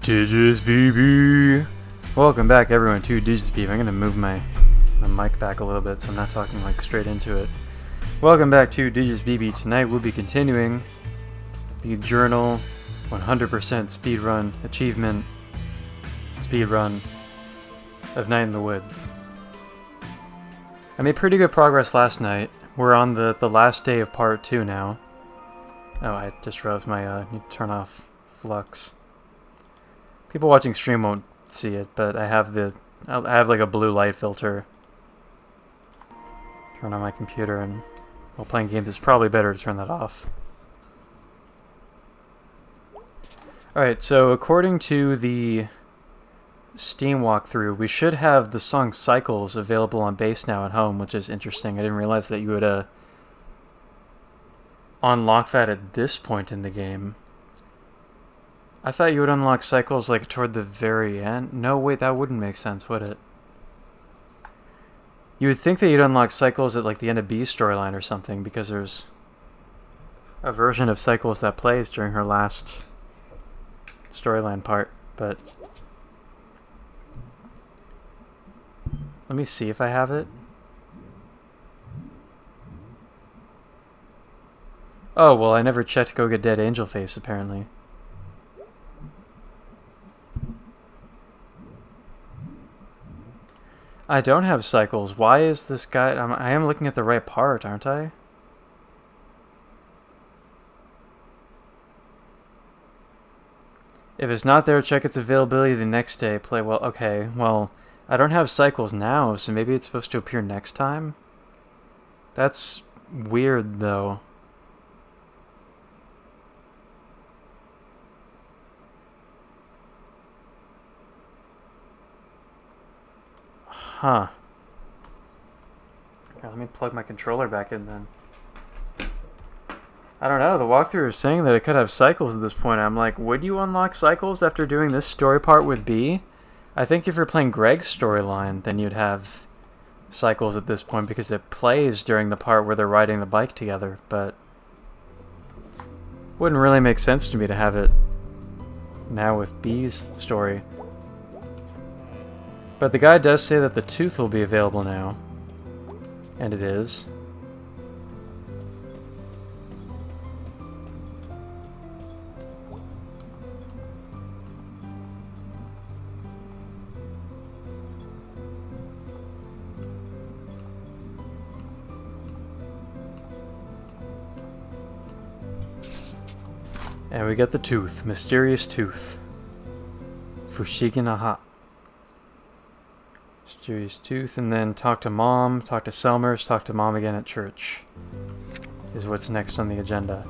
Digis BB. Welcome back everyone to Digis BB. I'm gonna move my mic back a little bit so I'm not talking like straight into it. Welcome back to Digis BB. Tonight we'll be continuing the journal 100% speedrun achievement speedrun of Night in the Woods. I made pretty good progress last night. We're on the last day of part 2 now. Oh, I just realized my need to turn off flux. People watching stream won't see it, but I have like a blue light filter. Turn on my computer, and while playing games it's probably better to turn that off. Alright, so according to the Steam walkthrough, we should have the song Cycles available on bass now at home, which is interesting. I didn't realize that you would unlock that at this point in the game. I thought you would unlock Cycles like toward the very end. No, wait, that wouldn't make sense, would it? You would think that you'd unlock Cycles at like the end of B's storyline or something, because there's a version of Cycles that plays during her last storyline part, but let me see if I have it. Oh, well, I never checked Go Get Dead Angel Face, apparently. I don't have Cycles. Why is this guy... I am looking at the right part, aren't I? If it's not there, check its availability the next day. Play well. Okay, well, I don't have Cycles now, so maybe it's supposed to appear next time? That's weird, though. Huh. Okay, let me plug my controller back in then. I don't know, the walkthrough is saying that it could have Cycles at this point. I'm like, would you unlock Cycles after doing this story part with B? I think if you're playing Greg's storyline, then you'd have Cycles at this point because it plays during the part where they're riding the bike together, but wouldn't really make sense to me to have it now with B's story. But the guy does say that the tooth will be available now. And it is. And we get the tooth. Mysterious tooth. Fushigen Aha. Mysterious tooth, and then talk to Mom, talk to Selmers, talk to Mom again at church. Is what's next on the agenda.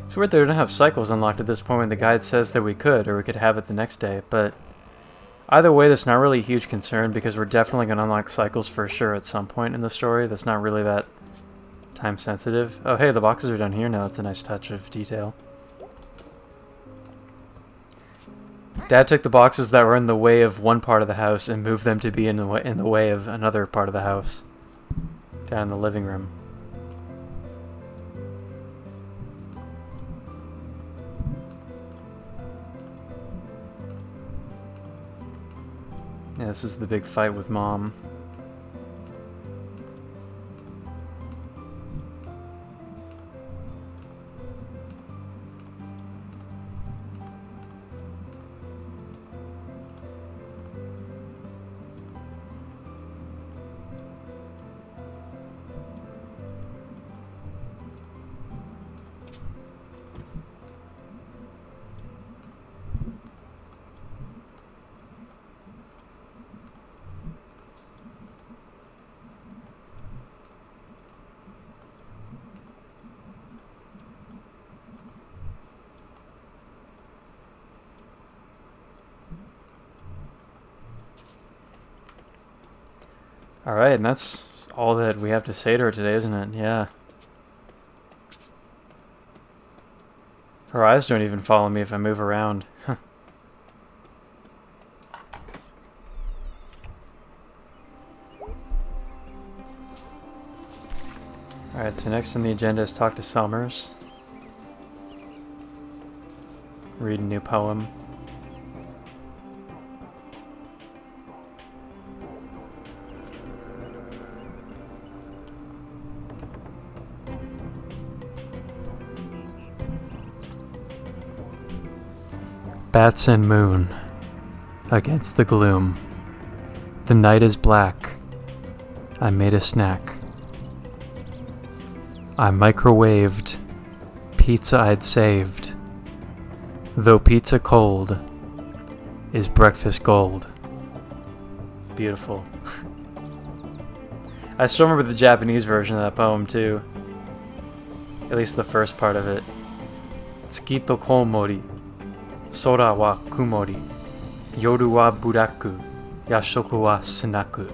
It's weird that we don't have Cycles unlocked at this point when the guide says that we could, or we could have it the next day, but either way, that's not really a huge concern because we're definitely going to unlock Cycles for sure at some point in the story. That's not really that time sensitive. Oh hey, the boxes are down here now. That's a nice touch of detail. Dad took the boxes that were in the way of one part of the house and moved them to be in the way of another part of the house. Down in the living room. Yeah, this is the big fight with Mom. Alright, and that's all that we have to say to her today, isn't it? Yeah. Her eyes don't even follow me if I move around. Alright, so next on the agenda is talk to Selmers. read a new poem. Bats and moon against the gloom. The night is black. I made a snack. I microwaved pizza I'd saved. Though pizza cold is breakfast gold. Beautiful. I still remember the Japanese version of that poem too. At least the first part of it. Tsuki to komori. Sora wa kumori. Yoru wa buraku. Yashoku wa snaku.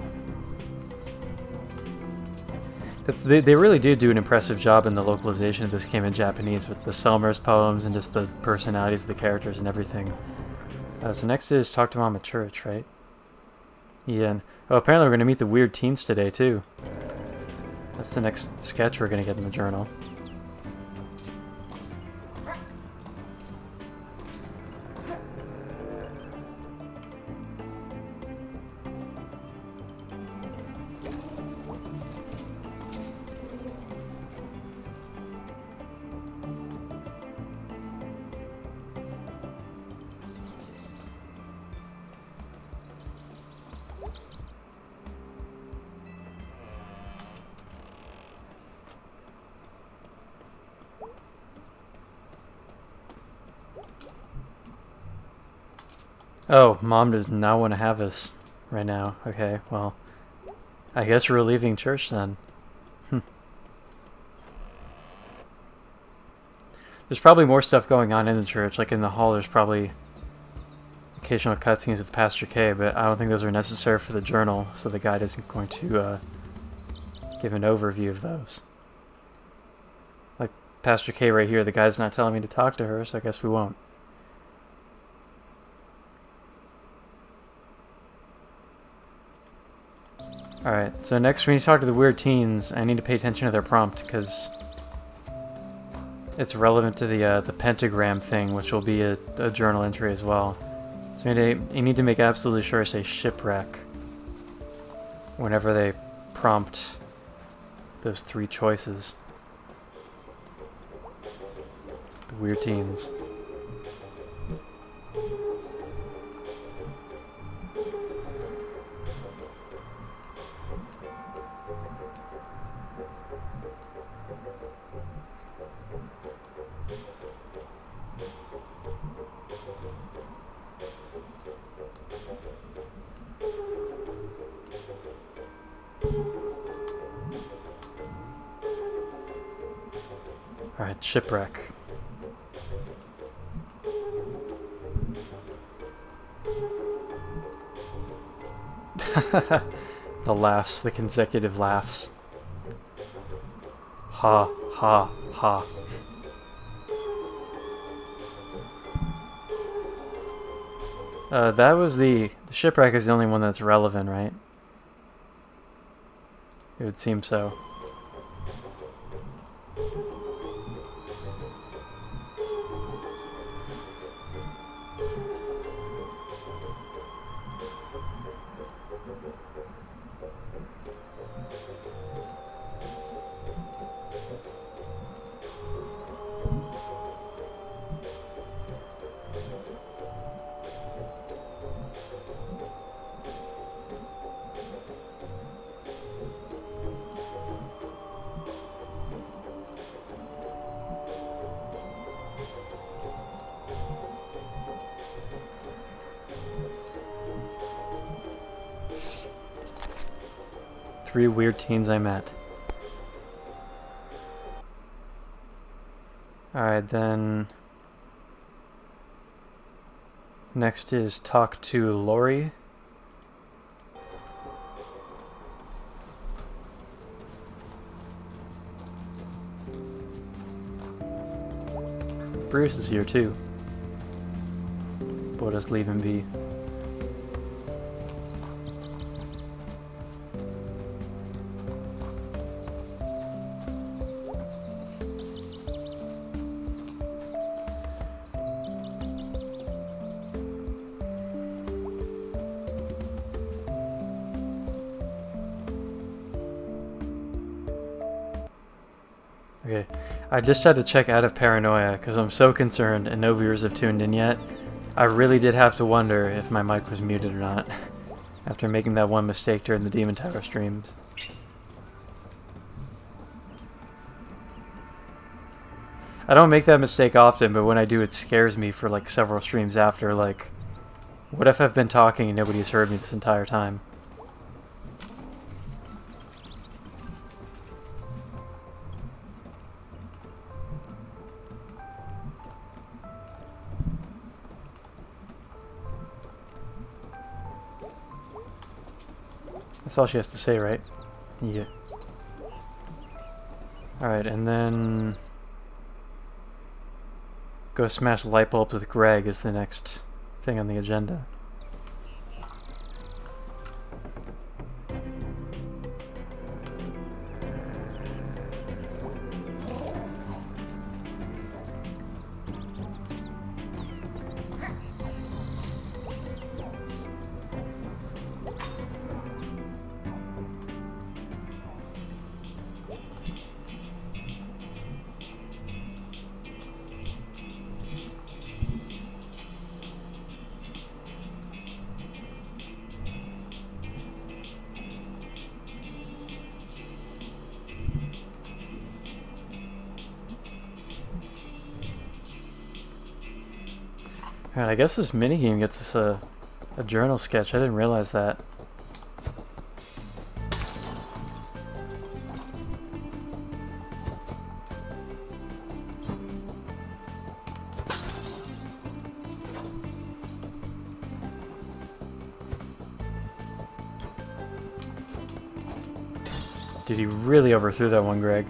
They really did do an impressive job in the localization of this game in Japanese with the Selmer's poems and just the personalities of the characters and everything. So next is Talk to Mom at Church, right? Yeah. And, oh, apparently we're going to meet the weird teens today, too. That's the next sketch we're going to get in the journal. Oh, Mom does not want to have us right now. Okay, well, I guess we're leaving church then. There's probably more stuff going on in the church. Like in the hall, there's probably occasional cutscenes with Pastor K, but I don't think those are necessary for the journal, so the guide isn't going to give an overview of those. Like Pastor K right here, the guide's not telling me to talk to her, so I guess we won't. Alright, so next we need to talk to the weird teens. I need to pay attention to their prompt, because it's relevant to the pentagram thing, which will be a journal entry as well. So you need to make absolutely sure to say shipwreck whenever they prompt those three choices. The weird teens. Alright, shipwreck. The laughs, the consecutive laughs. Ha, ha, ha. That was the shipwreck is the only one that's relevant, right? It would seem so. Three weird teens I met. Alright, then next is talk to Lori. Bruce is here too. But we'll just leave him be. Okay, I just had to check out of paranoia because I'm so concerned and no viewers have tuned in yet. I really did have to wonder if my mic was muted or not after making that one mistake during the Demon Tower streams. I don't make that mistake often, but when I do, it scares me for like several streams after. Like, what if I've been talking and nobody's heard me this entire time? That's all she has to say, right? Yeah. Alright, and then... go smash light bulbs with Greg is the next thing on the agenda. Alright, I guess this minigame gets us a journal sketch. I didn't realize that. Dude, he really overthrew that one, Greg.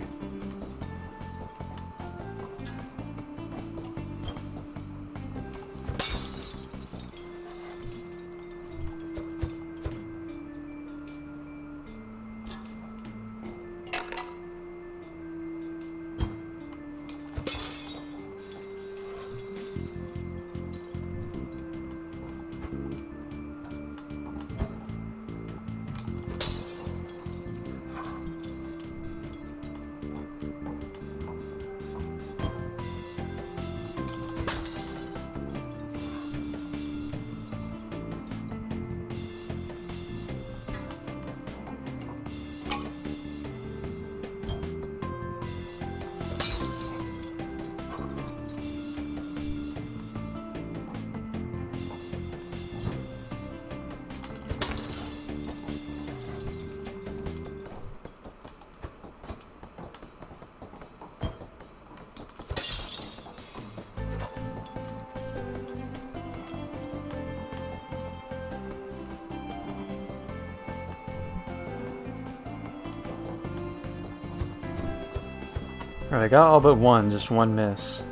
Alright, I got all but one, just one miss.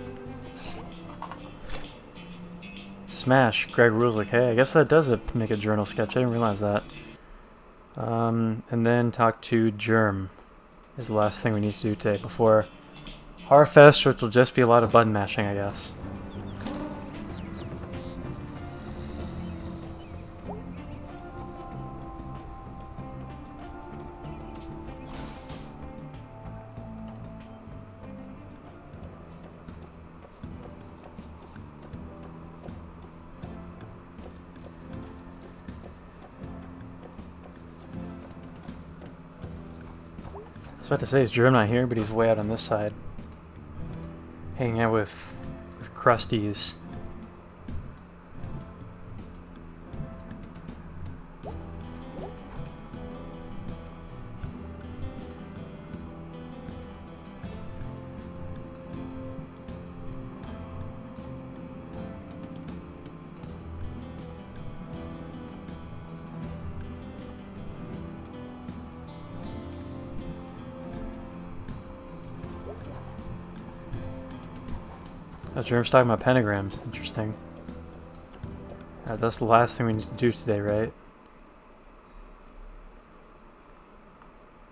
Smash. Greg rules like, hey, I guess that does make a journal sketch. I didn't realize that. And then talk to Germ is the last thing we need to do today before Harfest, which will just be a lot of button mashing, I guess. I was about to say, is Germ not here, but he's way out on this side. Hanging out with Krusties. Oh, Germ's talking about pentagrams. Interesting. Alright, that's the last thing we need to do today, right?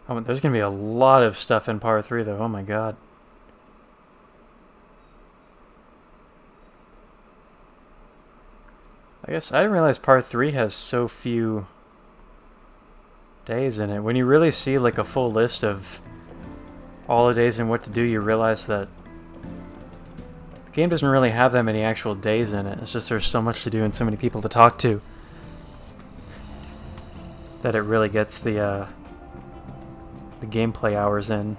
Oh, there's gonna be a lot of stuff in Part 3, though. Oh my god. I guess I didn't realize Part 3 has so few days in it. When you really see, like, a full list of holidays and what to do, you realize that the game doesn't really have that many actual days in it. It's just there's so much to do and so many people to talk to that it really gets the gameplay hours in.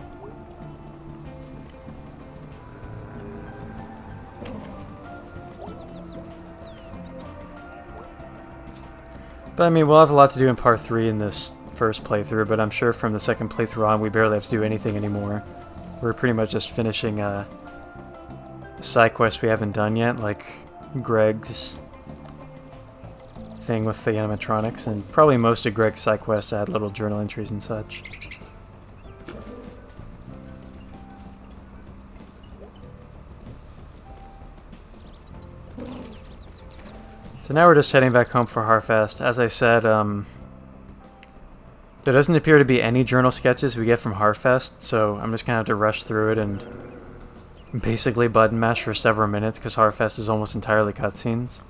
But I mean, we'll have a lot to do in part 3 in this first playthrough, but I'm sure from the second playthrough on we barely have to do anything anymore. We're pretty much just finishing side quests we haven't done yet, like Greg's thing with the animatronics, and probably most of Greg's side quests add little journal entries and such. So now we're just heading back home for Harfest. As I said, there doesn't appear to be any journal sketches we get from Harfest, so I'm just gonna have to rush through it and basically button mash for several minutes because Harfest is almost entirely cutscenes.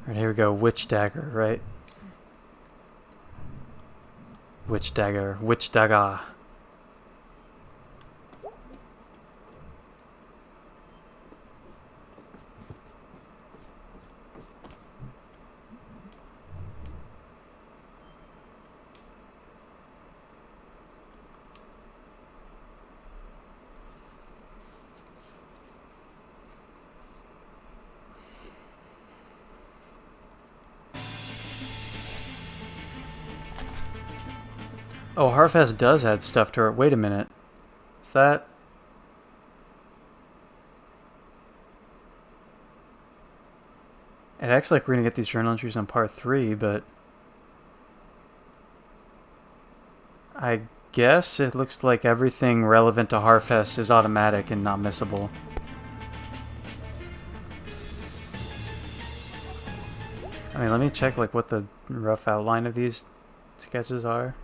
Alright, here we go. Witch Dagger, right? Witch Dagger. Witch Dagger. Oh, Harfest does add stuff to it. Wait a minute. Is that... It acts like we're going to get these journal entries on part 3, but... I guess it looks like everything relevant to Harfest is automatic and not missable. I mean, let me check like what the rough outline of these sketches are.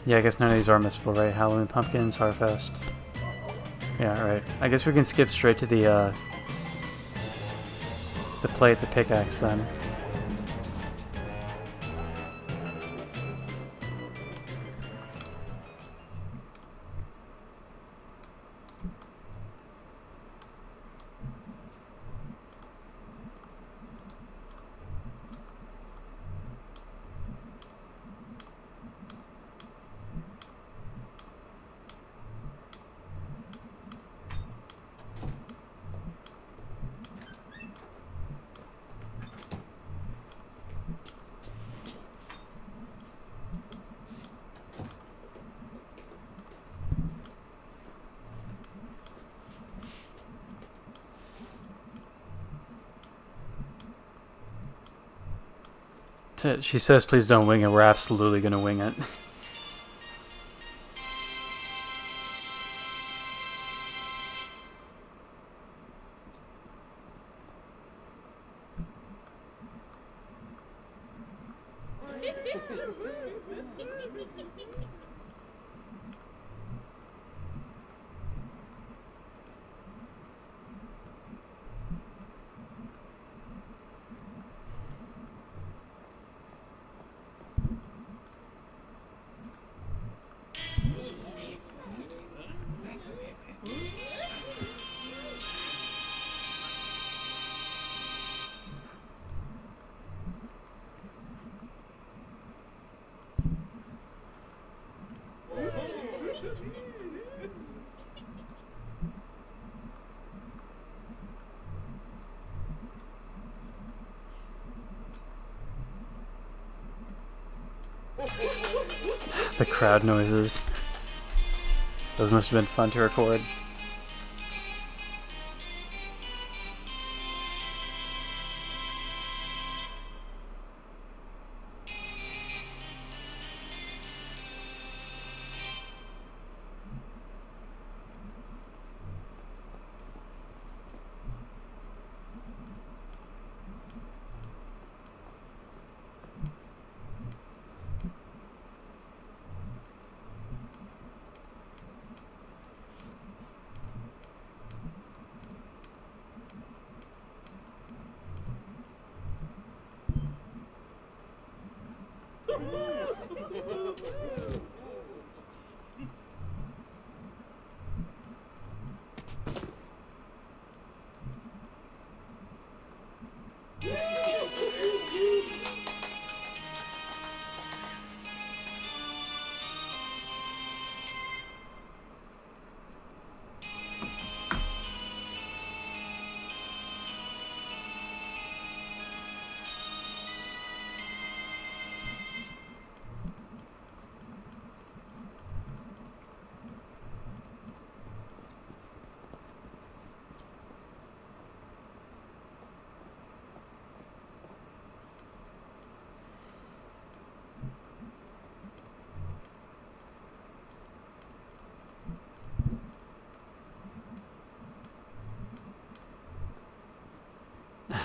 Yeah, I guess none of these are missable, right? Halloween Pumpkins, Harfest. Yeah, right. I guess we can skip straight to the play at the pickaxe then. She says, please don't wing it. We're absolutely going to wing it. The crowd noises. Those must have been fun to record.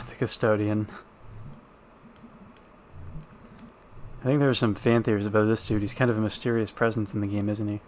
The custodian. I think there are some fan theories about this dude. He's kind of a mysterious presence in the game, isn't he?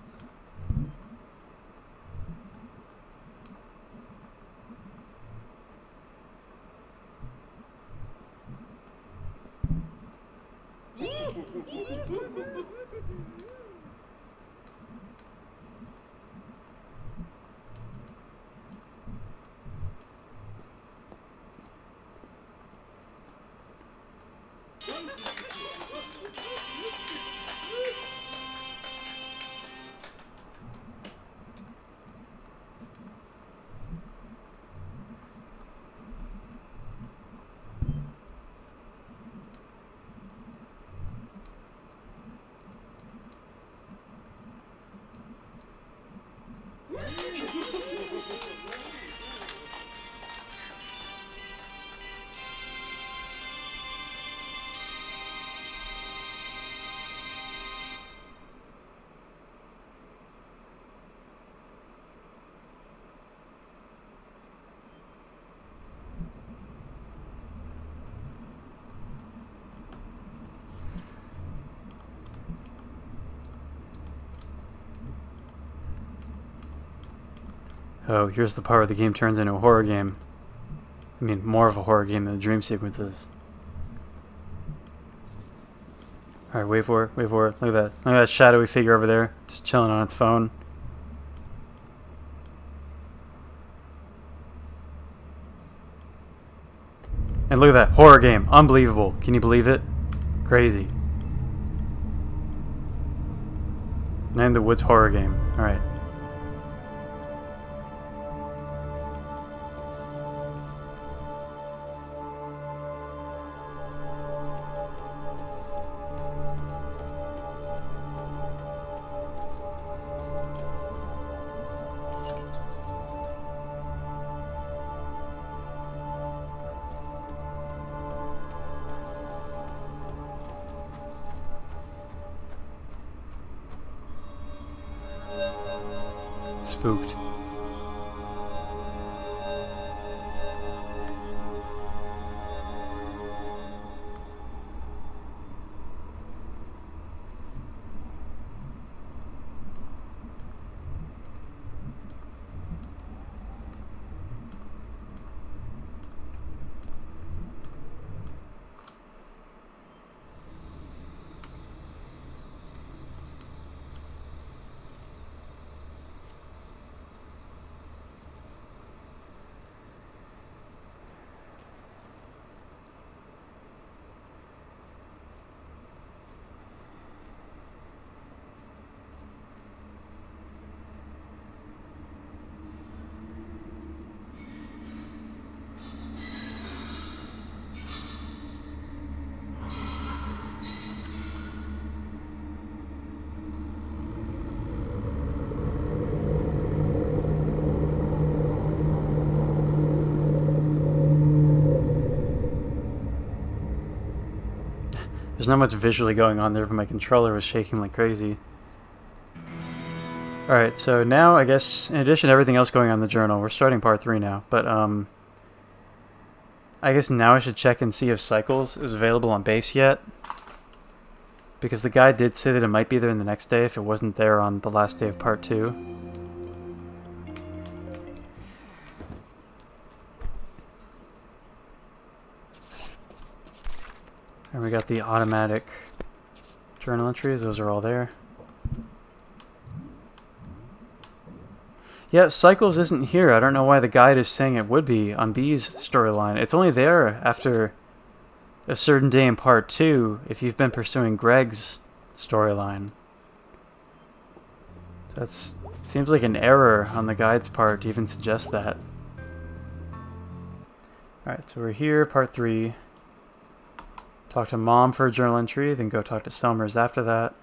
Oh, here's the part where the game turns into a horror game. I mean, more of a horror game than the dream sequences. Alright, wait for it, wait for it. Look at that. Look at that shadowy figure over there, just chilling on its phone. And look at that, horror game. Unbelievable. Can you believe it? Crazy. Night in the Woods horror game. Alright. Spooked. There's not much visually going on there, but my controller was shaking like crazy. Alright, so now I guess, in addition to everything else going on in the journal, we're starting part 3 now, but I guess now I should check and see if Cycles is available on base yet. Because the guy did say that it might be there in the next day if it wasn't there on the last day of part 2. And we got the automatic Journal entries, those are all there. Yeah, Cycles isn't here. I don't know why the guide is saying it would be on B's storyline. It's only there after a certain day in part 2 if you've been pursuing Greg's storyline. That's seems like an error on the guide's part to even suggest that. Alright, so we're here, part 3. Talk to Mom for a journal entry, then go talk to Selmers after that.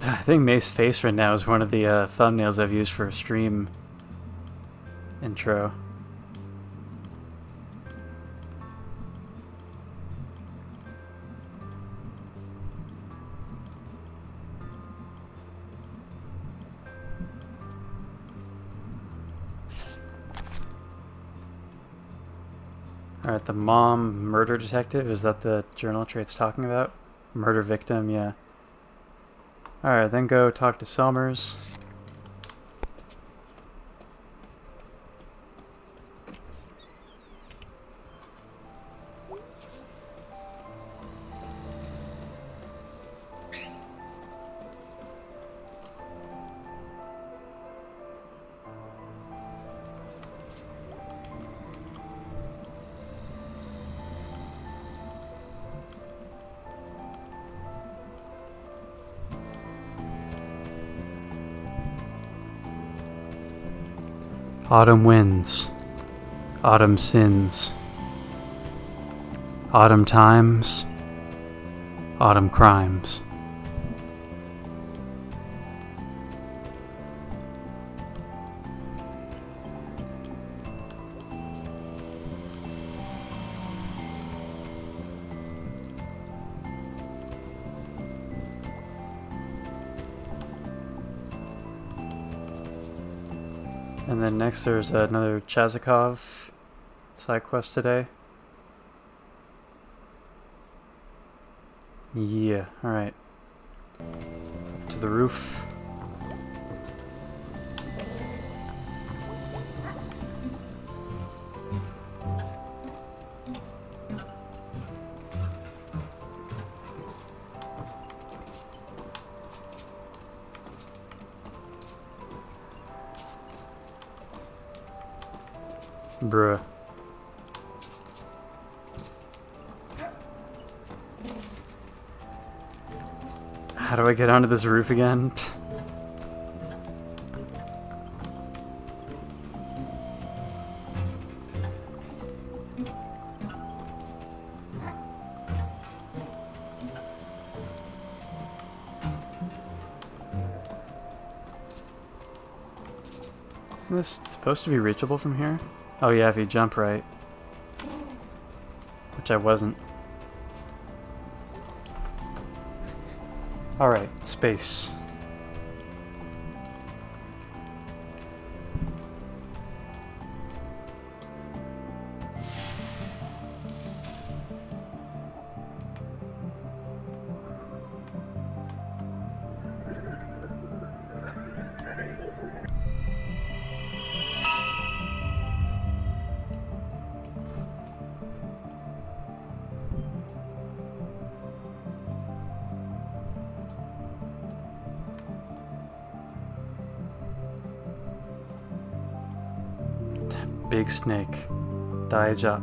I think May's face right now is one of the thumbnails I've used for a stream intro. Alright, the mom murder detective, is that the journal entry it's talking about? Murder victim, yeah. Alright, then go talk to Selmers. Autumn winds, autumn sins, autumn times, autumn crimes. And then next there's another Chazikov side quest today. Yeah, alright. Up to the roof. Bruh. How do I get onto this roof again? Isn't this supposed to be reachable from here? Oh yeah, if you jump right. Which I wasn't. Alright, space. big snake. Daija.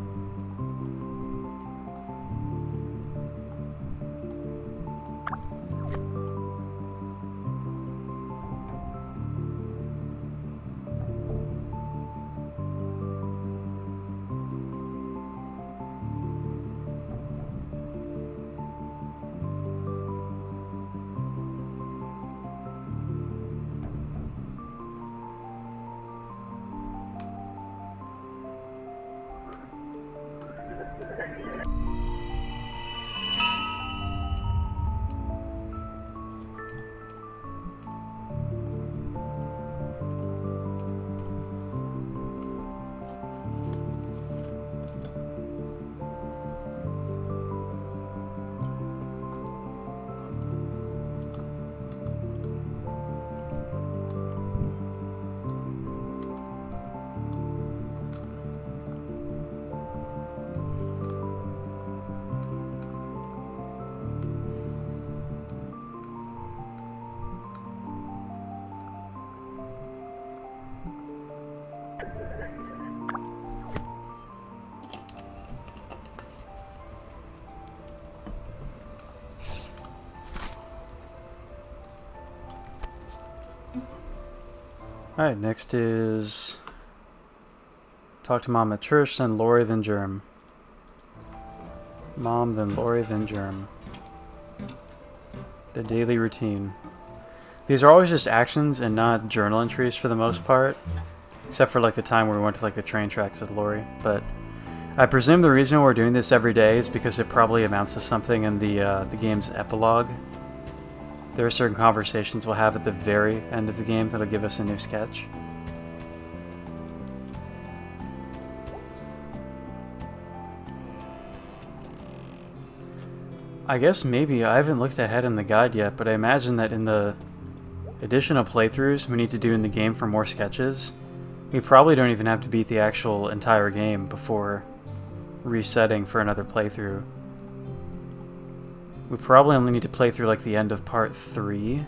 Alright, next is talk to Mom at church, then Lori, then Germ. Mom, then Lori, then Germ. The daily routine. These are always just actions and not journal entries for the most part, except for like the time where we went to like the train tracks with Lori. But I presume the reason we're doing this every day is because it probably amounts to something in the game's epilogue. There are certain conversations we'll have at the very end of the game that'll give us a new sketch. I guess maybe, I haven't looked ahead in the guide yet, but I imagine that in the additional playthroughs we need to do in the game for more sketches, we probably don't even have to beat the actual entire game before resetting for another playthrough. We probably only need to play through like the end of part 3,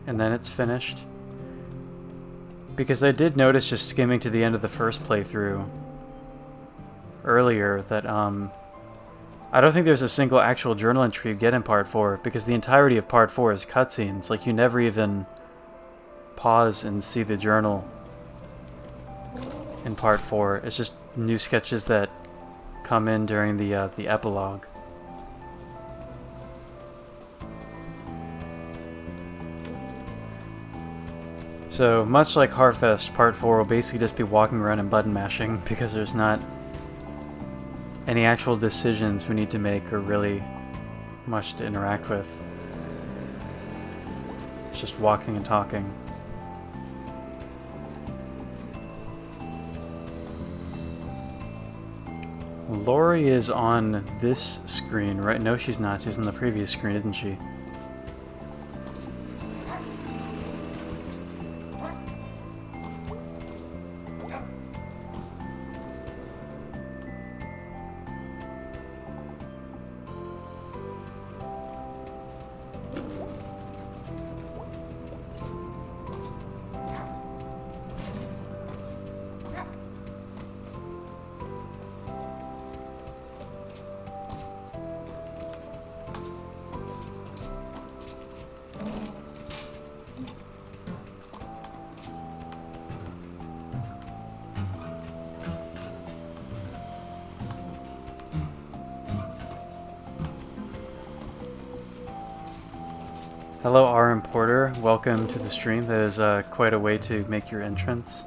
and then it's finished. Because I did notice just skimming to the end of the first playthrough earlier that I don't think there's a single actual journal entry you get in part 4, because the entirety of part 4 is cutscenes. Like, you never even pause and see the journal in part 4. It's just new sketches that come in during the epilogue. So, much like Harfest, part 4 will basically just be walking around and button mashing, because there's not any actual decisions we need to make or really much to interact with. It's just walking and talking. Lori is on this screen, right? No, she's not. She's on the previous screen, isn't she? Hello, RM Porter. Welcome to the stream. That is quite a way to make your entrance.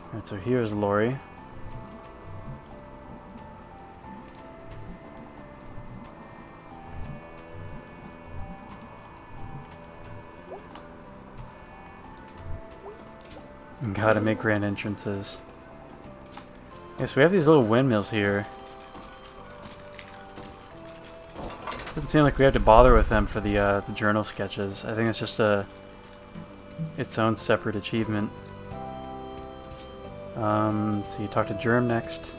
Alright, so here's Lori. And gotta make grand entrances. Yes, we have these little windmills here. Doesn't seem like we have to bother with them for the journal sketches. I think it's just its own separate achievement. So you talk to Germ next.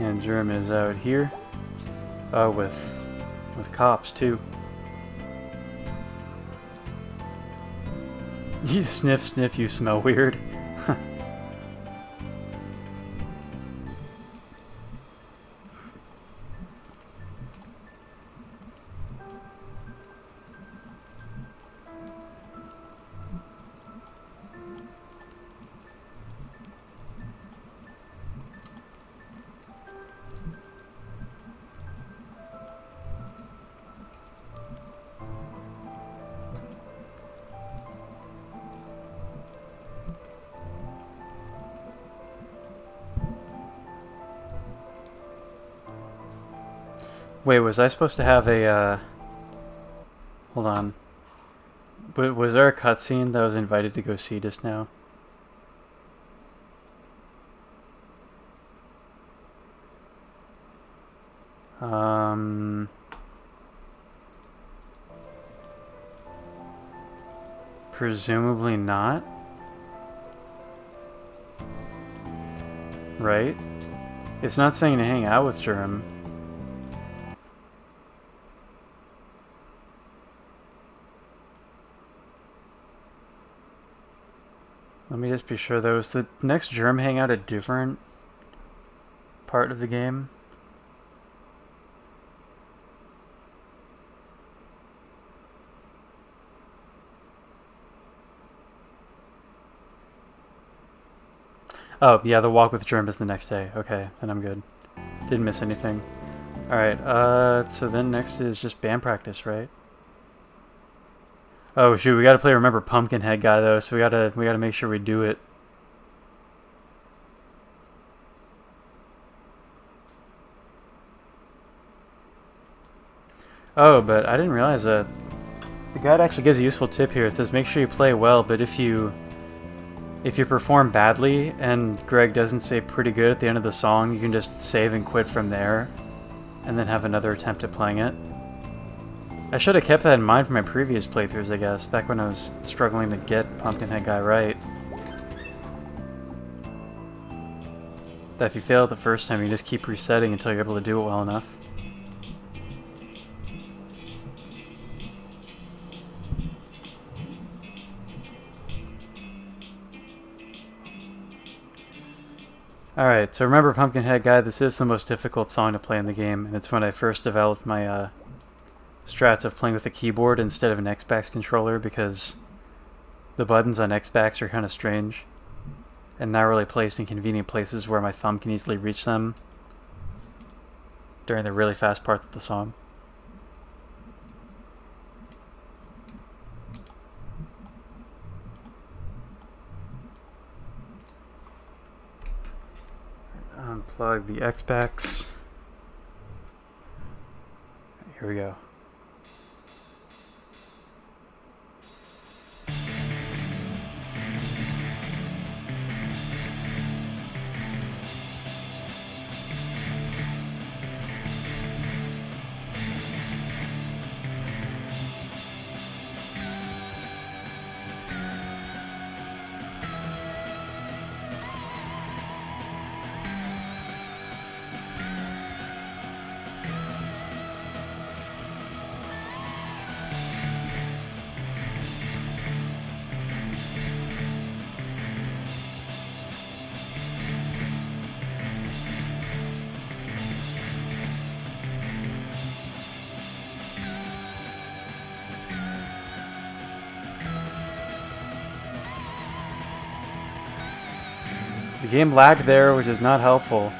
And Germ is out here. Oh, with cops too. You sniff, sniff, you smell weird. Wait, was I supposed to have a, hold on. Was there a cutscene that I was invited to go see just now? Presumably not. Right? It's not saying to hang out with Germ. Let me just be sure though. Is the next Germ hangout a different part of the game? Oh, yeah, the walk with Germ is the next day. Okay, then I'm good. Didn't miss anything. Alright, so then next is just band practice, right? Oh shoot, we gotta play Remember Pumpkinhead guy though, so we gotta make sure we do it. Oh, but I didn't realize that the guide actually gives a useful tip here. It says make sure you play well, but if you perform badly and Greg doesn't say pretty good at the end of the song, you can just save and quit from there and then have another attempt at playing it. I should have kept that in mind for my previous playthroughs, I guess, back when I was struggling to get Pumpkinhead guy right. That if you fail it the first time, you just keep resetting until you're able to do it well enough. Alright, so remember Pumpkinhead guy, this is the most difficult song to play in the game, and it's when I first developed my strats of playing with a keyboard instead of an Xbox controller, because the buttons on Xbox are kind of strange and not really placed in convenient places where my thumb can easily reach them during the really fast parts of the song. Unplug the Xbox. Here we go. The game lagged there, which is not helpful.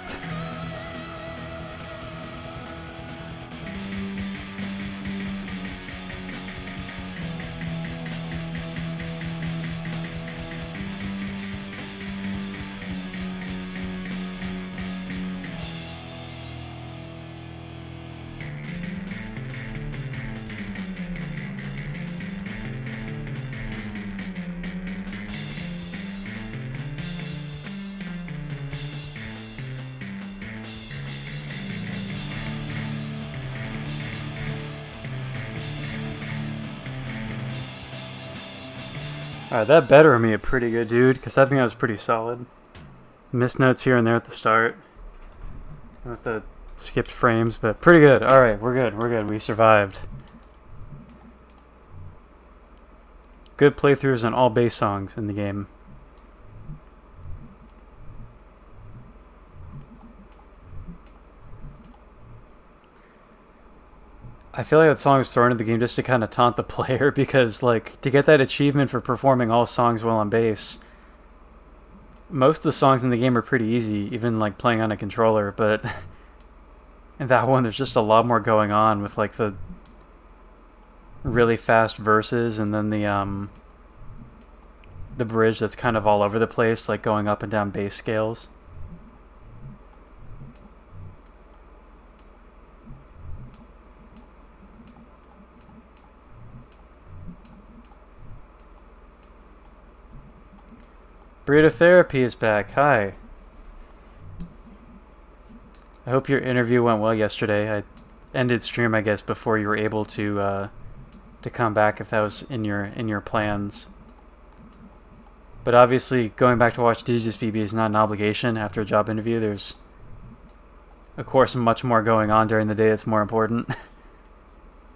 Alright, that better me a pretty good dude, because I think that was pretty solid. Missed notes here and there at the start. with the skipped frames, but pretty good. Alright, we're good. We're good. We survived. Good playthroughs on all bass songs in the game. I feel like that song was thrown into the game just to kind of taunt the player because, like, to get that achievement for performing all songs well on bass, most of the songs in the game are pretty easy, even, like, playing on a controller, but in that one there's just a lot more going on with, like, the really fast verses and then the bridge that's kind of all over the place, like going up and down bass scales. Burrito Therapy is back. Hi. I hope your interview went well yesterday. I ended stream, I guess, before you were able to come back, if that was in your plans. But obviously, going back to watch DJ's BB is not an obligation after a job interview. There's, of course, much more going on during the day that's more important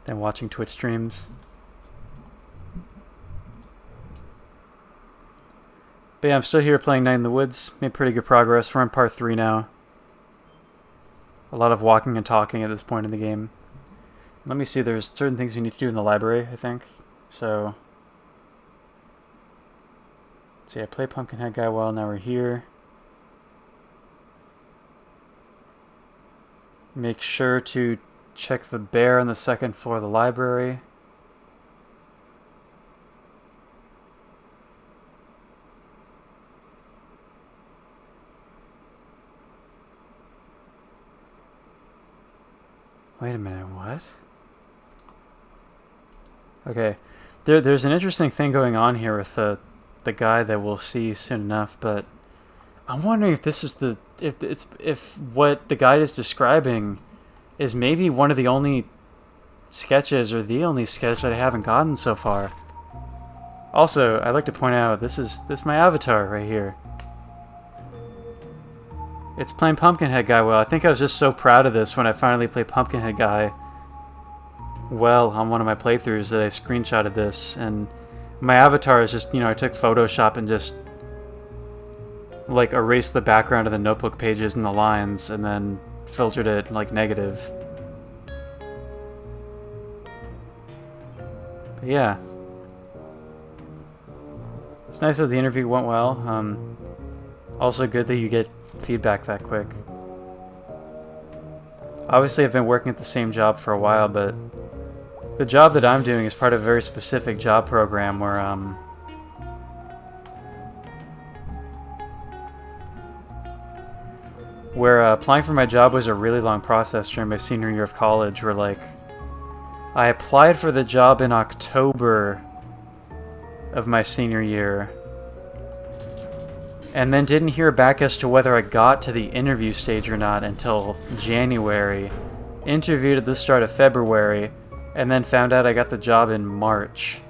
than watching Twitch streams. But yeah, I'm still here playing Night in the Woods. Made pretty good progress. We're on part 3 now. A lot of walking and talking at this point in the game. Let me see, there's certain things we need to do in the library, I think. So, let's see, I play Pumpkinhead Guy well, now we're here. Make sure to check the bear on the second floor of the library. Wait a minute, what? Okay, there's an interesting thing going on here with the guy that we'll see soon enough, but I'm wondering if this is if what the guide is describing is maybe one of the only sketches or the only sketch that I haven't gotten so far. Also, I'd like to point out this is my avatar right here. It's playing Pumpkinhead Guy well. I think I was just so proud of this when I finally played Pumpkinhead Guy well on one of my playthroughs that I screenshotted this, and my avatar is just, I took Photoshop and just like erased the background of the notebook pages and the lines and then filtered it like negative. But yeah. It's nice that the interview went well. Also good that you get feedback that quick. Obviously I've been working at the same job for a while, but the job that I'm doing is part of a very specific job program where applying for my job was a really long process during my senior year of college, where like I applied for the job in October of my senior year and then didn't hear back as to whether I got to the interview stage or not until January, interviewed at the start of February, and then found out I got the job in March.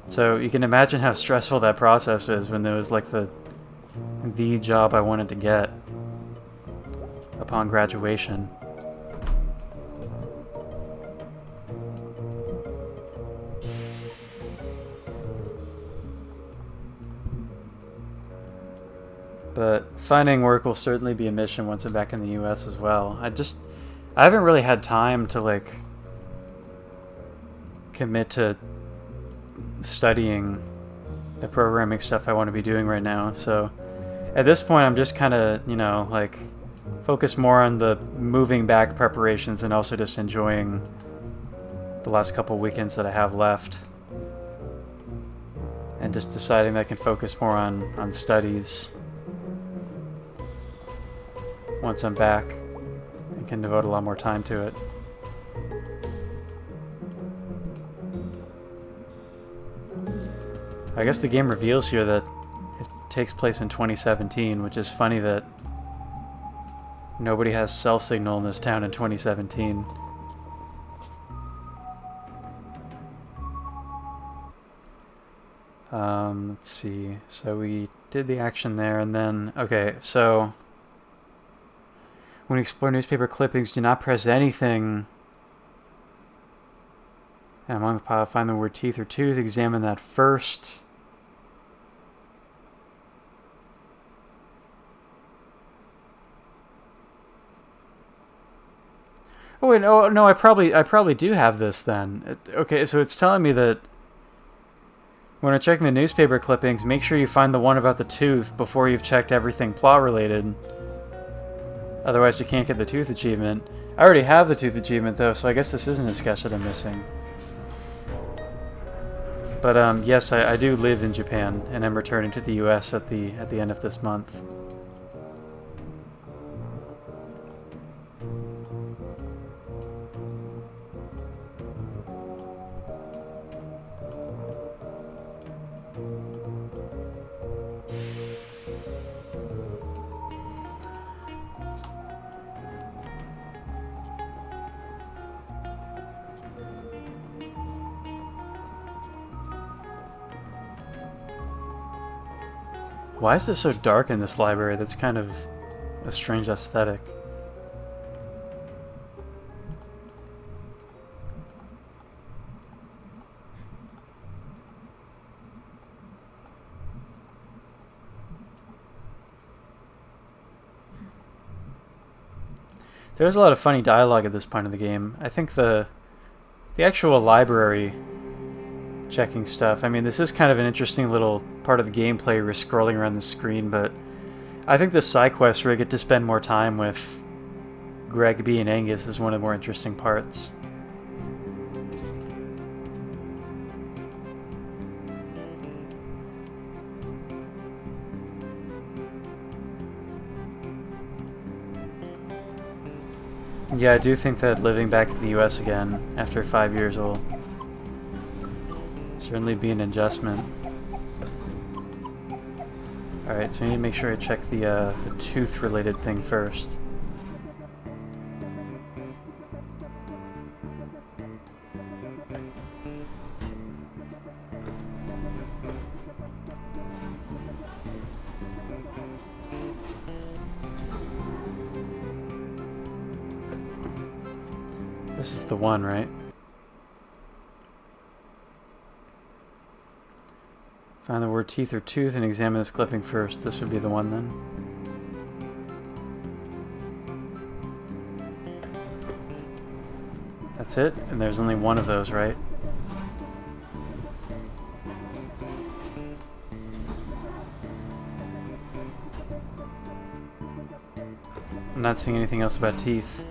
So you can imagine how stressful that process is when there was like the job I wanted to get upon graduation. But finding work will certainly be a mission once I'm back in the US as well. I haven't really had time to like commit to studying the programming stuff I want to be doing right now. So at this point I'm just kind of, like focus more on the moving back preparations and also just enjoying the last couple weekends that I have left. And just deciding that I can focus more on studies once I'm back and can devote a lot more time to it. I guess the game reveals here that it takes place in 2017, which is funny that nobody has cell signal in this town in 2017. Let's see. So we did the action there, and then... Okay, so... When you explore newspaper clippings, do not press anything. And among the pile, find the word teeth or tooth. Examine that first. Oh wait, no, I probably do have this then. Okay, so it's telling me that when you're checking the newspaper clippings, make sure you find the one about the tooth before you've checked everything plot related. Otherwise, you can't get the tooth achievement. I already have the tooth achievement though, so I guess this isn't a sketch that I'm missing. But yes, I do live in Japan, and I'm returning to the U.S. at the end of this month. Why is it so dark in this library? That's kind of a strange aesthetic. There's a lot of funny dialogue at this point in the game. I think the actual library checking stuff, I mean, this is kind of an interesting little part of the gameplay where you're scrolling around the screen, but I think the side quest where you get to spend more time with Greg B and Angus is one of the more interesting parts. Yeah, I do think that living back in the US again after 5 years will certainly be an adjustment. Alright, so we need to make sure I check the tooth-related thing first. This is the one, right? Find the word teeth or tooth and examine this clipping first. This would be the one then. That's it? And there's only one of those, right? I'm not seeing anything else about teeth.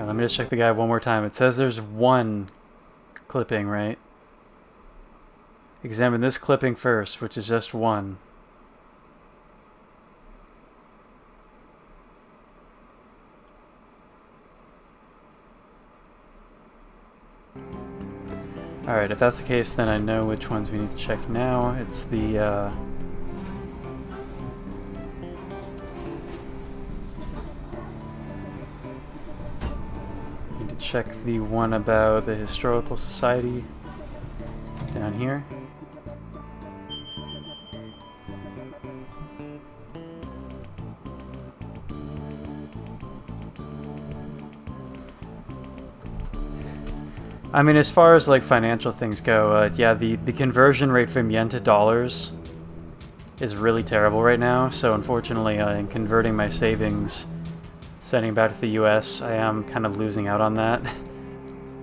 Let me just check the guide one more time. It says there's one clipping, right? Examine this clipping first, which is just one. Alright, if that's the case, then I know which ones we need to check now. It's the, check the one about the Historical Society down here. I mean, as far as like financial things go, yeah, the conversion rate from yen to dollars is really terrible right now, so unfortunately in converting my savings sending back to the US, I am kind of losing out on that.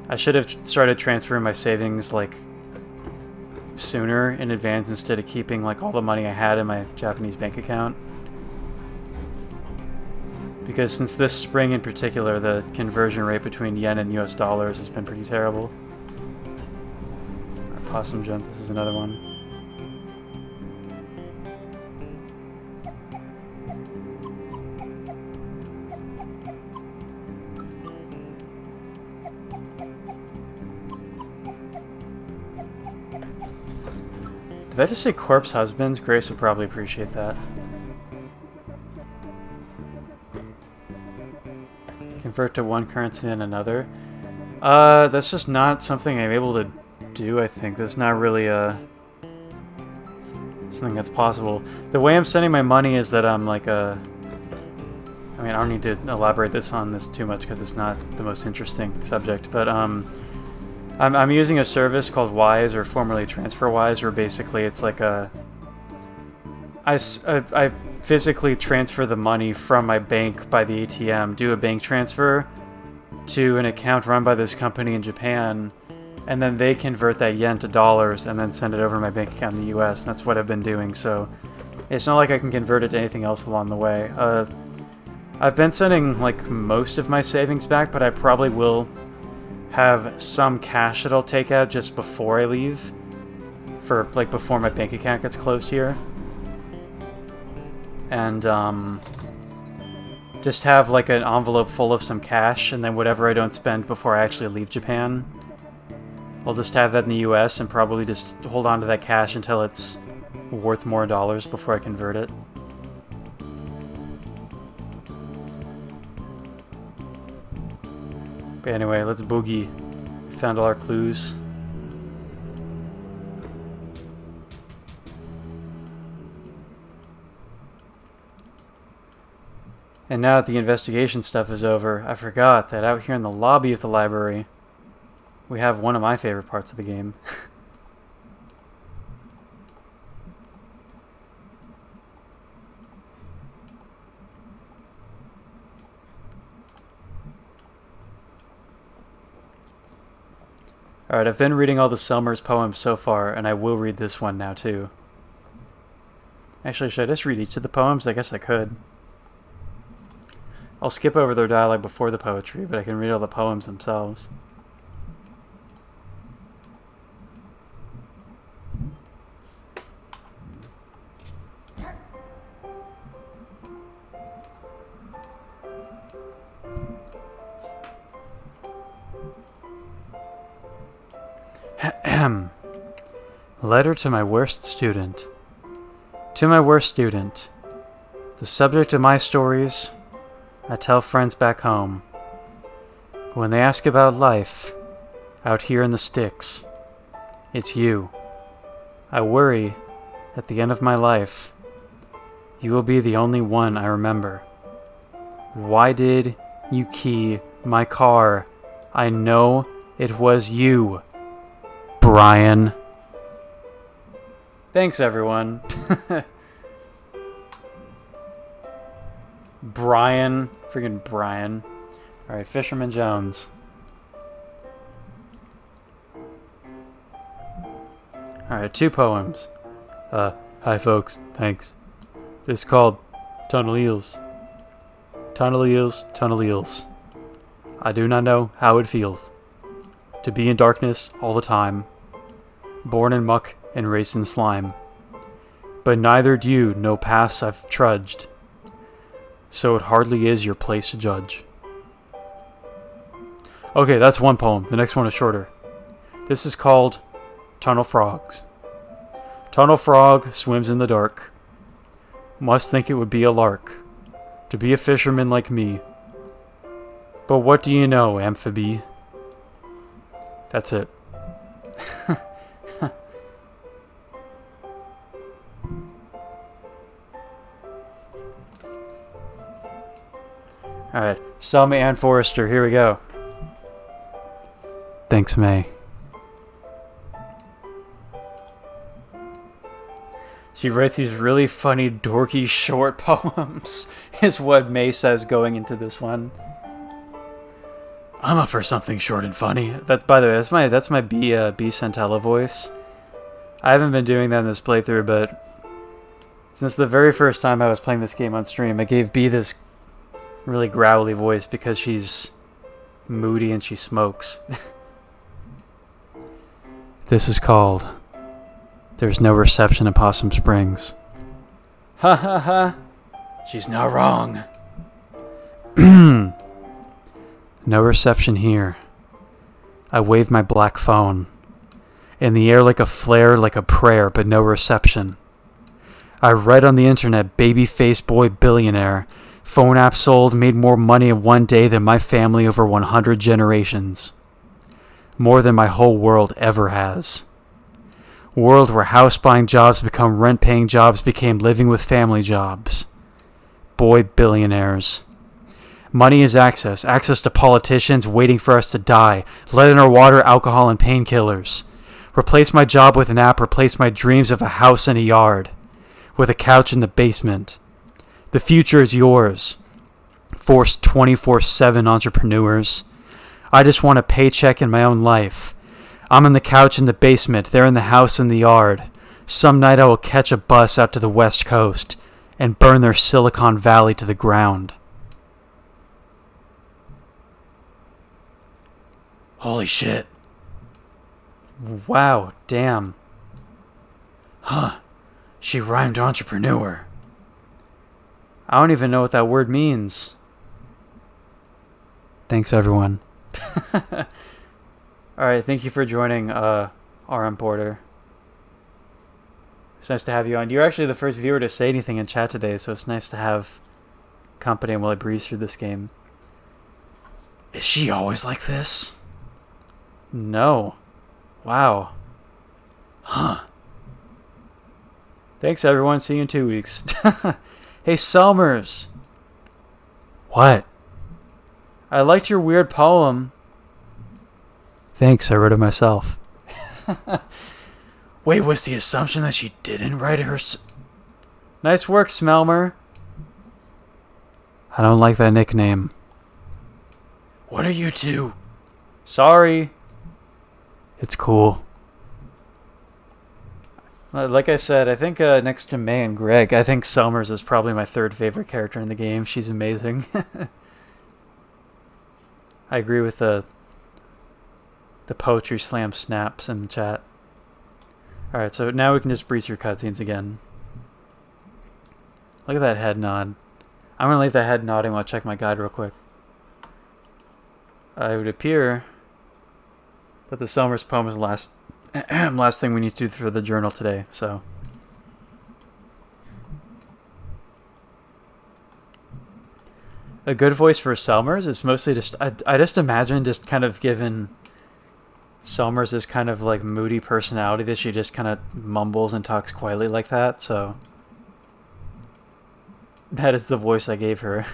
I should have started transferring my savings like sooner in advance instead of keeping like all the money I had in my Japanese bank account. Because since this spring in particular, the conversion rate between yen and US dollars has been pretty terrible. Possum jump, this is another one. Did I just say corpse husbands? Grace would probably appreciate that. Convert to one currency and another. That's just not something I'm able to do, I think. That's not really something that's possible. The way I'm sending my money is that I'm like I mean, I don't need to elaborate on this too much because it's not the most interesting subject, but I'm using a service called Wise, or formerly TransferWise, where basically it's like I physically transfer the money from my bank by the ATM, do a bank transfer to an account run by this company in Japan, and then they convert that yen to dollars and then send it over my bank account in the US. And that's what I've been doing, so it's not like I can convert it to anything else along the way. I've been sending like most of my savings back, but I probably will have some cash that I'll take out just before I leave, for like before my bank account gets closed here. And just have like an envelope full of some cash, and then whatever I don't spend before I actually leave Japan, I'll just have that in the US and probably just hold on to that cash until it's worth more dollars before I convert it. But anyway, let's boogie. Found all our clues. And now that the investigation stuff is over, I forgot that out here in the lobby of the library, we have one of my favorite parts of the game. Alright, I've been reading all the Selmer's poems so far, and I will read this one now too. Actually, should I just read each of the poems? I guess I could. I'll skip over their dialogue before the poetry, but I can read all the poems themselves. Letter to my worst student. To my worst student. The subject of my stories I tell friends back home. When they ask about life out here in the sticks, it's you. I worry at the end of my life you will be the only one I remember. Why did you key my car? I know it was you, Brian. Thanks, everyone. Brian. Freaking Brian. Alright, Fisherman Jones. Alright, 2 poems. Hi folks, thanks. This is called Tunnel Eels. Tunnel Eels, Tunnel Eels. I do not know how it feels to be in darkness all the time, born in muck and raised in slime. But neither do you know paths I've trudged, so it hardly is your place to judge. Okay, that's one poem. The next one is shorter. This is called Tunnel Frogs. Tunnel frog swims in the dark. Must think it would be a lark to be a fisherman like me. But what do you know, amphibie? That's it. Alright, Selma Ann Forrester, here we go. Thanks, May. She writes these really funny, dorky, short poems, is what May says going into this one. I'm up for something short and funny. That's, by the way, that's my B Centella voice. I haven't been doing that in this playthrough, but since the very first time I was playing this game on stream, I gave B this really growly voice because she's moody and she smokes. This is called There's No Reception in Possum Springs. Ha ha ha. She's not wrong. No reception here. I wave my black phone. In the air like a flare, like a prayer, but no reception. I read on the internet, baby-face boy billionaire. Phone app sold, made more money in one day than my family over 100 generations. More than my whole world ever has. World where house-buying jobs become rent-paying jobs became living with family jobs. Boy billionaires. Money is access. Access to politicians waiting for us to die. Lead in our water, alcohol, and painkillers. Replace my job with an app. Replace my dreams of a house and a yard. With a couch in the basement. The future is yours. Forced 24/7 entrepreneurs. I just want a paycheck in my own life. I'm on the couch in the basement. They're in the house in the yard. Some night I will catch a bus out to the West Coast and burn their Silicon Valley to the ground. Holy shit. Wow, damn. Huh. She rhymed entrepreneur. I don't even know what that word means. Thanks, everyone. Alright, thank you for joining RM Porter. It's nice to have you on. You're actually the first viewer to say anything in chat today, so it's nice to have company while I breeze through this game. Is she always like this? No. Wow. Huh. Thanks, everyone. See you in 2 weeks. Hey, Selmers. What? I liked your weird poem. Thanks, I wrote it myself. Wait, was the assumption that she didn't write it Nice work, Smelmer. I don't like that nickname. What are you two? Sorry. It's cool. Like I said, I think next to May and Greg, I think Selmers is probably my third favorite character in the game. She's amazing. I agree with the poetry slam snaps in the chat. Alright, so now we can just breeze through cutscenes again. Look at that head nod. I'm going to leave that head nodding while I check my guide real quick. It would appear that the Selmers poem is the last thing we need to do for the journal today, so. A good voice for Selmers is mostly just, I just imagine just kind of given Selmers this kind of like moody personality that she just kind of mumbles and talks quietly like that, so. That is the voice I gave her.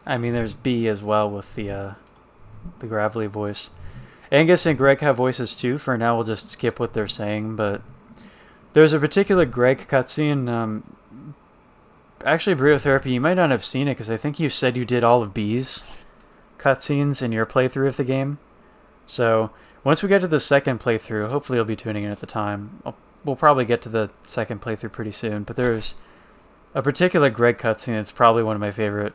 I mean, there's B as well with the gravelly voice. Angus and Greg have voices too. For now, we'll just skip what they're saying, but there's a particular Greg cutscene. Actually, Burrito Therapy, you might not have seen it because I think you said you did all of B's cutscenes in your playthrough of the game. So once we get to the second playthrough, hopefully you'll be tuning in at the time. We'll probably get to the second playthrough pretty soon, but there's a particular Greg cutscene that's probably one of my favorite.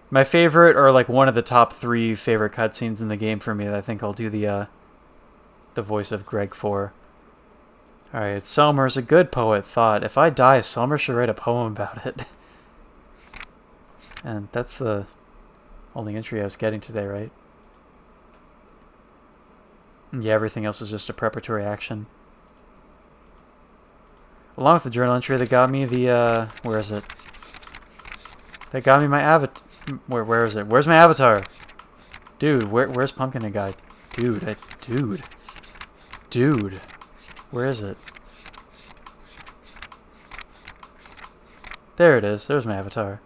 My favorite, or like one of the top 3 favorite cutscenes in the game for me that I think I'll do the voice of Greg for. Alright, Selmer's a good poet thought. If I die, Selmer should write a poem about it. And that's the only entry I was getting today, right? Yeah, everything else is just a preparatory action. Along with the journal entry that got me the, where is it? That got me my avatar. Where is it? Where's my avatar? Dude, where's Pumpkin Guy? Dude, Dude. Where is it? There it is. There's my avatar.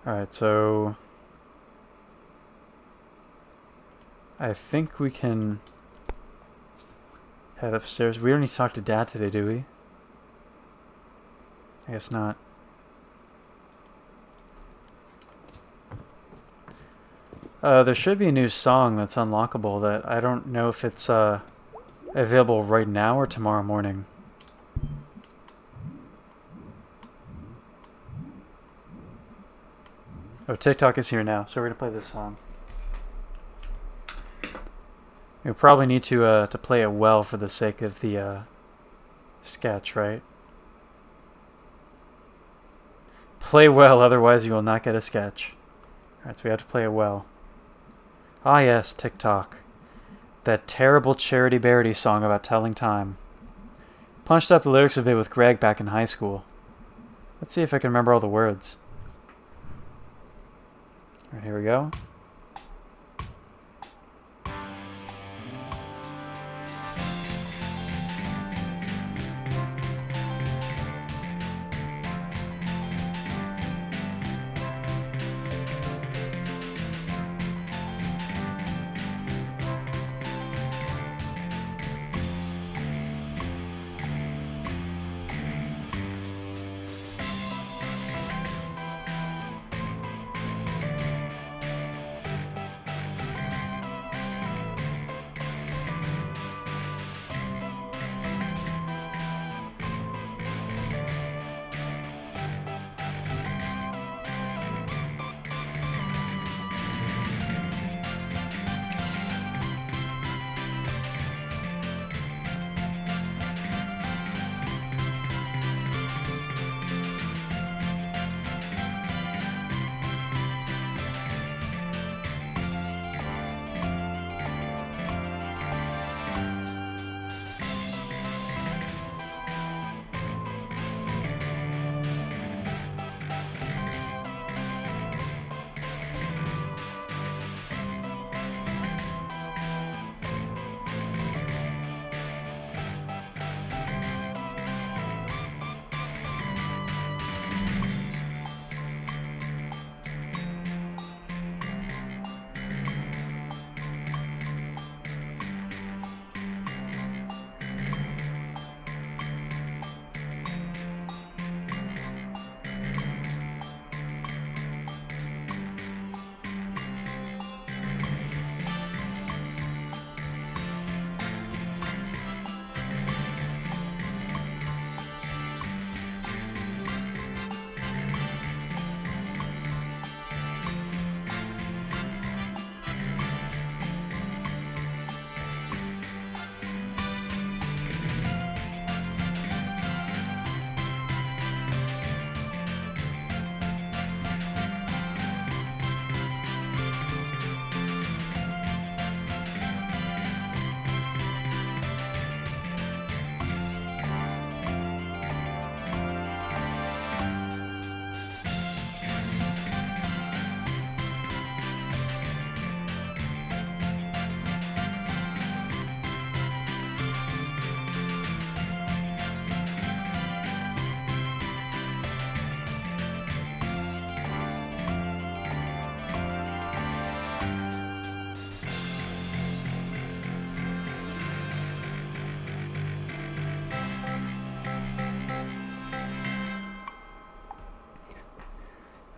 Alright, so I think we can head upstairs. We don't need to talk to Dad today, do we? I guess not. There should be a new song that's unlockable that I don't know if it's available right now or tomorrow morning. Oh, TikTok is here now, so we're gonna play this song. We probably need to play it well for the sake of the sketch, right? Play well, otherwise you will not get a sketch. Alright, so we have to play it well. Ah yes, TikTok. That terrible Charity Bearity song about telling time. Punched up the lyrics a bit with Greg back in high school. Let's see if I can remember all the words. Alright, here we go.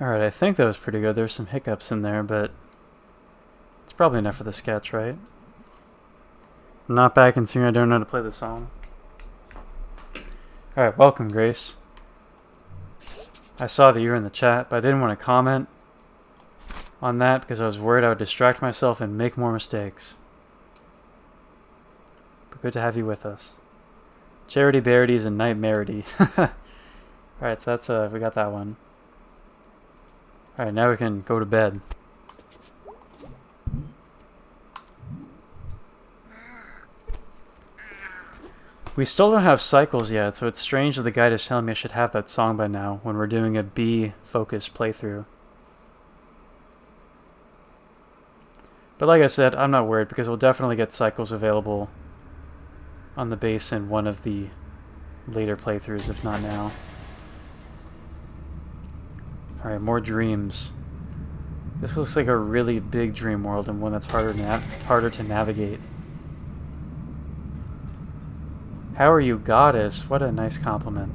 Alright, I think that was pretty good. There's some hiccups in there, but it's probably enough for the sketch, right? I'm not back in singing, I don't know how to play the song. Alright, welcome, Grace. I saw that you were in the chat, but I didn't want to comment on that because I was worried I would distract myself and make more mistakes. But good to have you with us. Charity Bearities and Nightmarity. Alright, so that's we got that one. Alright, now we can go to bed. We still don't have cycles yet, so it's strange that the guide is telling me I should have that song by now when we're doing a B-focused playthrough. But like I said, I'm not worried because we'll definitely get cycles available on the base in one of the later playthroughs, if not now. Alright, more dreams. This looks like a really big dream world and one that's harder to navigate. How are you, goddess? What a nice compliment.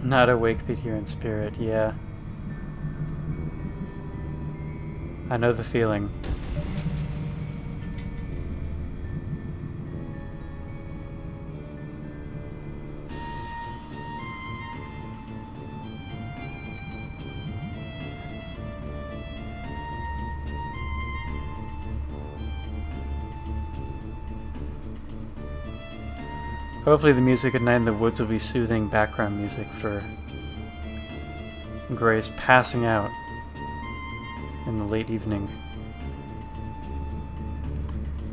Not a Wakebeat here in spirit, yeah. I know the feeling. Hopefully the music at night in the woods will be soothing background music for Grace passing out in the late evening.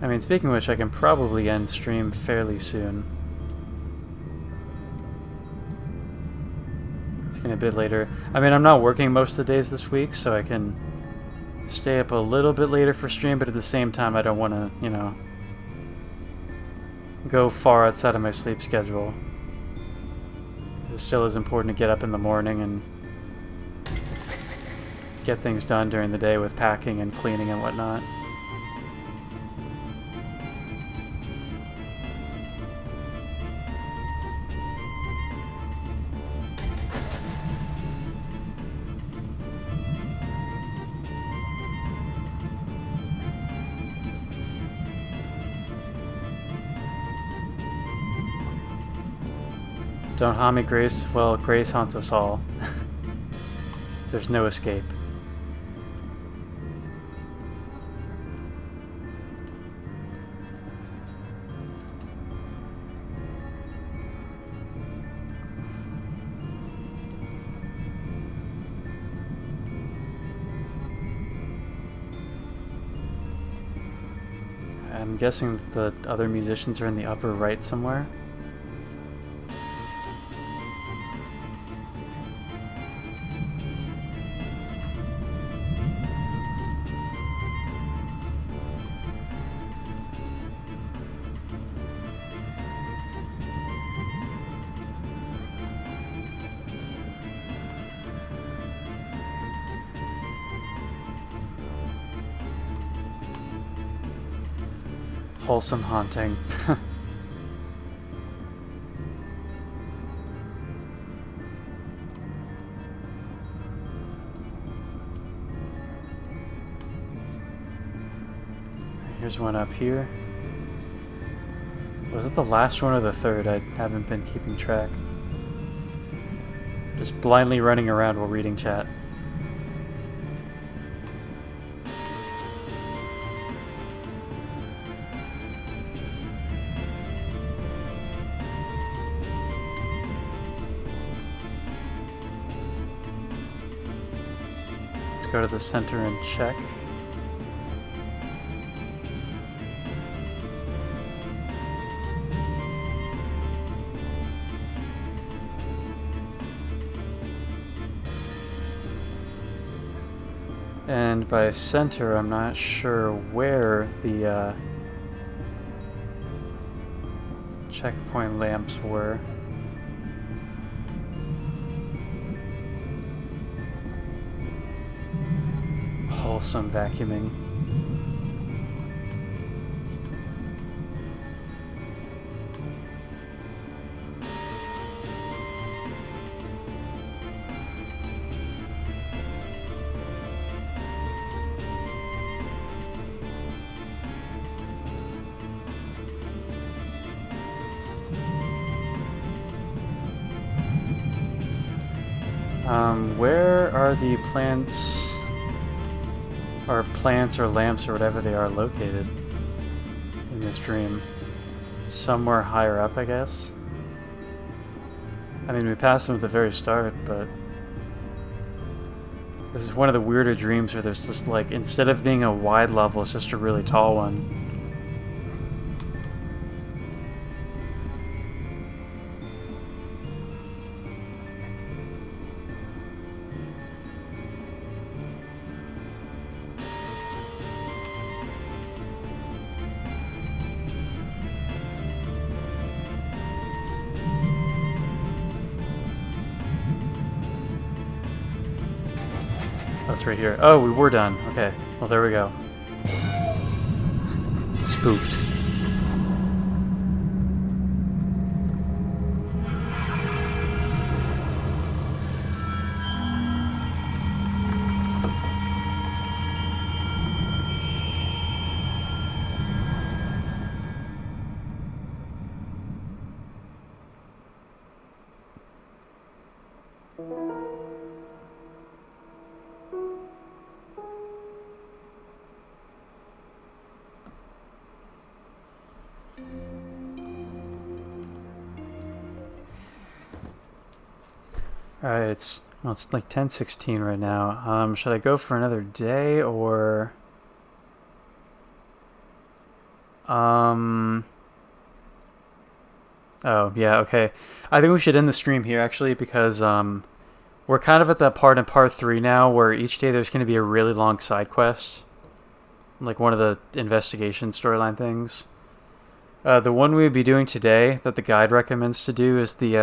I mean, speaking of which, I can probably end stream fairly soon. It's getting a bit later. I mean, I'm not working most of the days this week, so I can stay up a little bit later for stream, but at the same time, I don't want to, you know, go far outside of my sleep schedule. It still is important to get up in the morning and get things done during the day with packing and cleaning and whatnot. Don't haunt me, Grace. Well, Grace haunts us all. There's no escape. I'm guessing the other musicians are in the upper right somewhere. Wholesome haunting. Here's one up here. Was it the last one or the third? I haven't been keeping track. Just blindly running around while reading chat. Go to the center and check. And by center, I'm not sure where the checkpoint lamps were. Wholesome vacuuming. Where are the plants? Or plants or lamps or whatever they are located in this dream? Somewhere higher up, I guess? I mean, we passed them at the very start, but this is one of the weirder dreams where there's just like, instead of being a wide level, it's just a really tall one. That's right here. Oh, we were done. Okay. Well, there we go. Spooked. Alright, it's like 10:16 right now. Should I go for another day or oh yeah, okay. I think we should end the stream here actually because we're kind of at that part in part 3 now where each day there's going to be a really long side quest, like one of the investigation storyline things. The one we would be doing today that the guide recommends to do is the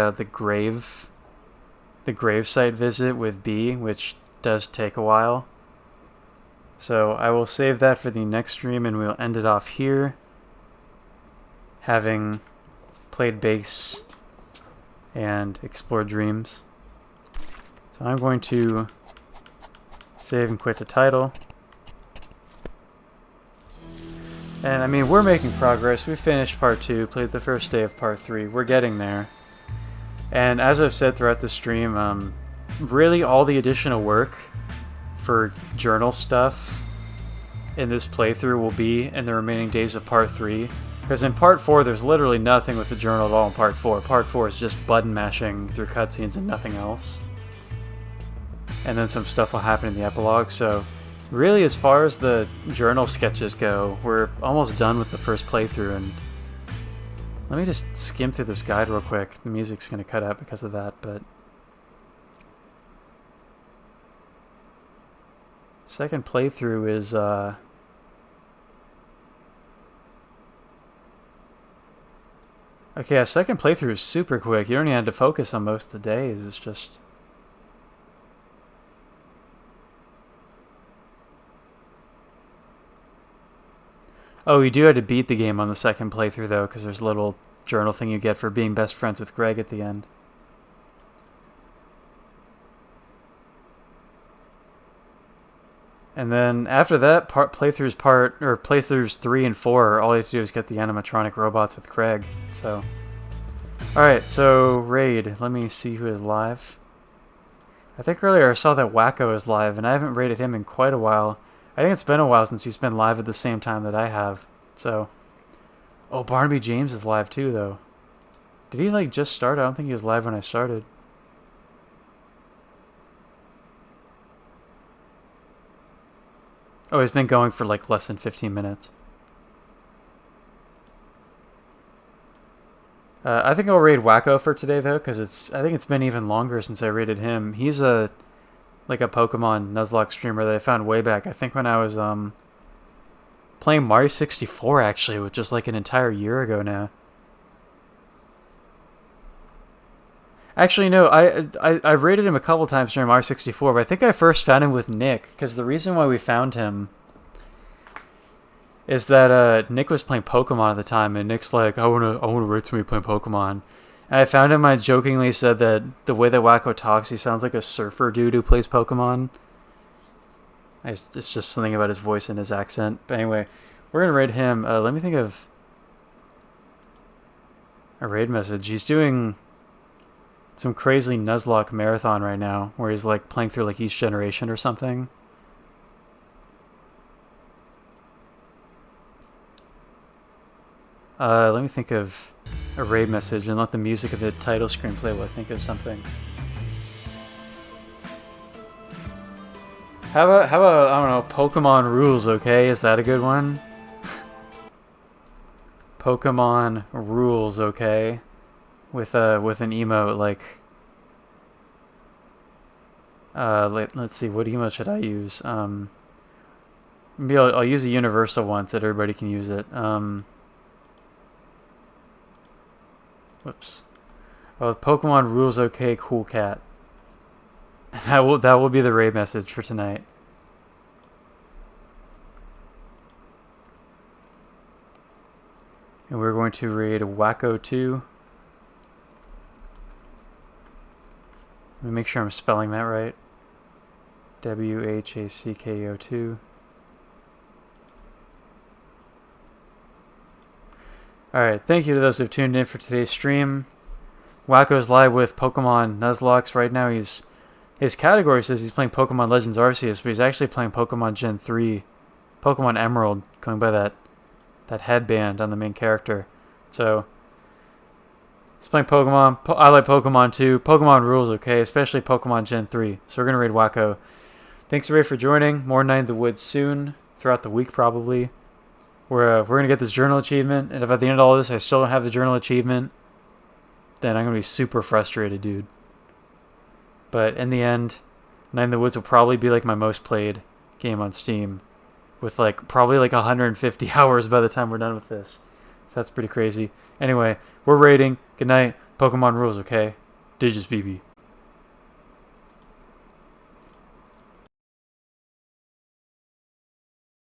gravesite visit with B, which does take a while. So I will save that for the next stream and we'll end it off here, having played base and explored dreams. So I'm going to save and quit the title. And I mean, we're making progress. We finished part 2, played the first day of part 3. We're getting there. And as I've said throughout the stream, really all the additional work for journal stuff in this playthrough will be in the remaining days of part 3. Because in part 4, there's literally nothing with the journal at all in part 4. Part 4 is just button mashing through cutscenes and nothing else. And then some stuff will happen in the epilogue, so really as far as the journal sketches go, we're almost done with the first playthrough, and let me just skim through this guide real quick. The music's going to cut out because of that, but second playthrough is okay, a second playthrough is super quick. You don't even have to focus on most of the days. It's just oh, you do have to beat the game on the second playthrough, though, because there's a little journal thing you get for being best friends with Greg at the end. And then after that, playthroughs 3 and 4, all you have to do is get the animatronic robots with Craig. So, alright, so raid. Let me see who is live. I think earlier I saw that Wacko is live, and I haven't raided him in quite a while. I think it's been a while since he's been live at the same time that I have. So, oh, Barnaby James is live too, though. Did he like just start? I don't think he was live when I started. Oh, he's been going for like less than 15 minutes. I think I'll raid Wacko for today though, because I think it's been even longer since I raided him. He's like a Pokemon Nuzlocke streamer that I found way back. I think when I was playing Mario 64 actually, which is like an entire year ago now. Actually, no, I raided him a couple times during Mario 64, but I think I first found him with Nick, because the reason why we found him is that Nick was playing Pokemon at the time, and Nick's like, I wanna raid somebody playing Pokemon. And I found him, I jokingly said that the way that Wacko talks, he sounds like a surfer dude who plays Pokemon. It's just something about his voice and his accent. But anyway, we're gonna raid him. Let me think of a raid message. He's doing some crazy Nuzlocke marathon right now, where he's like playing through like each generation or something. Let me think of a raid message and let the music of the title screen play while I think of something. How about I don't know, Pokemon rules, okay? Is that a good one? Pokemon rules, okay? With an emote like let's see, what emote should I use? Maybe I'll use a universal one so that everybody can use it. Whoops. Oh, Pokemon rules, okay, cool cat. That will be the raid message for tonight. And we're going to raid Wacko 2. Let me make sure I'm spelling that right. WHACKO 2. Alright, thank you to those who've tuned in for today's stream. Wacko's live with Pokemon Nuzlocke right now. His category says he's playing Pokemon Legends Arceus, but he's actually playing Pokemon Gen 3, Pokemon Emerald, going by that headband on the main character. So It's playing Pokemon. I like Pokemon too. Pokemon rules, okay? Especially Pokemon Gen 3. So we're going to raid Wacko. Thanks, everybody, for joining. More Night in the Woods soon. Throughout the week, probably. We're going to get this journal achievement. And if at the end of all this I still don't have the journal achievement, then I'm going to be super frustrated, dude. But in the end, Night in the Woods will probably be like my most played game on Steam. With like probably like 150 hours by the time we're done with this. So that's pretty crazy. Anyway, we're raiding. Good night. Pokemon rules, okay? Digis BB.